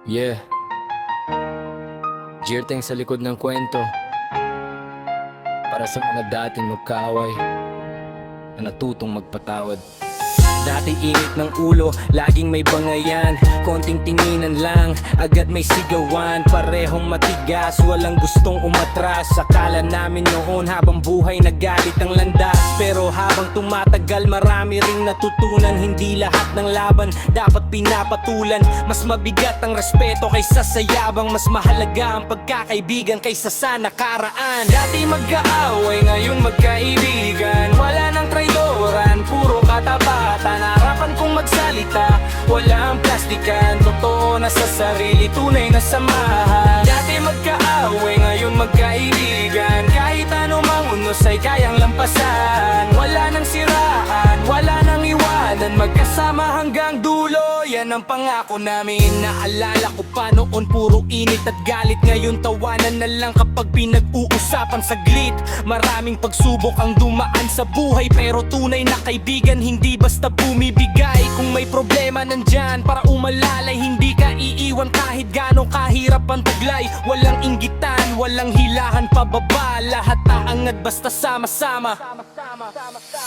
Yeah, Jirteng sa likod ng kwento. Para sa mga dating magkaaway na natutong magpatawad. Dati init ng ulo, laging may bangayan. Konting tinginan lang, agad may sigawan. Parehong matigas, walang gustong umatras. Akala namin noon habang buhay nagalit ang landas. Pero habang tumatagal, marami ring natutunan. Hindi lahat ng laban dapat pinapatulan. Mas mabigat ang respeto kaysa sa yabang. Mas mahalaga ang pagkakaibigan kaysa sa nakaraan. Dati mag-aaway, ngayon magkaibigan. Wala nang traidoran, puro katapatan. Harapan kong magsalita, wala ang plastikan. Totoo na sa sarili, tunay na samahan. Dati magkaaway, ngayon magkaibigan. Kahit ano mang unos ay kayang lampasan. Wala nang siraan, wala nang iwanan. Magkasama hanggang dulo, yan ang pangako namin. Naalala ko pa noon, puro init at galit. Ngayon tawanan na lang kapag pinag-uusapan saglit. Maraming pagsubok ang dumaan sa buhay, pero tunay na kaibigan hindi basta bumibigay. Kung may problema nandyan para umalalay, hindi ka iiwan kahit gano'ng kahirap ang taglay. Walang inggitan, walang hilahan pababa. Lahat aangat basta sama-sama.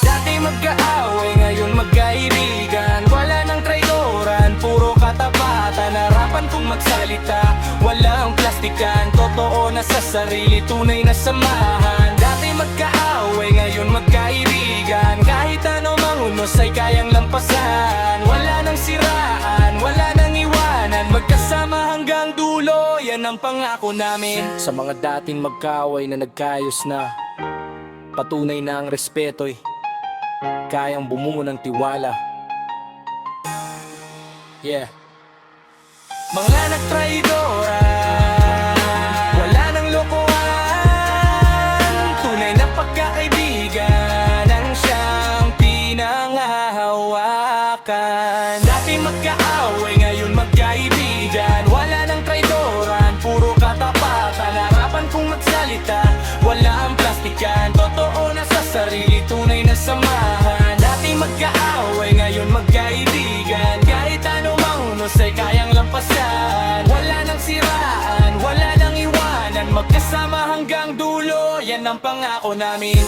Dati magkaaway, ngayon magkaibigan. Wala nang traidoran, puro katapatan. Harapan kong magsalita, wala ang plastikan. Totoo na sa sarili, tunay na samahan. Dati magkaaway, ngayon magkaibigan. Kahit ano mang unos ay kayang lampasan. Wala nang siraan, wala nang iwanan. Magkasama hanggang dulo, yan ang pangako namin. Sa mga dating magkaaway na nagkayos na, patunay na ang respeto'y kayang bumuo ng tiwala. Yeah. Mga nagtraidoran, wala nang lokohan. Tunay na pagkakaibigan ang siyang pinanghahawakan. Dati magkaaway, ngayon magkaibigan. Wala nang traidoran, puro katapatan. Harapan kong magsalita, wala ang plastikan. Totoo na sa sarili, tunay na samahan. Dati magkaaway, ngayon magkaibigan. Kahit ano mang unos ay kayang lampasan. Wala nang siraan, wala nang iwanan. Magkasama hanggang dulo, yan ang pangako namin.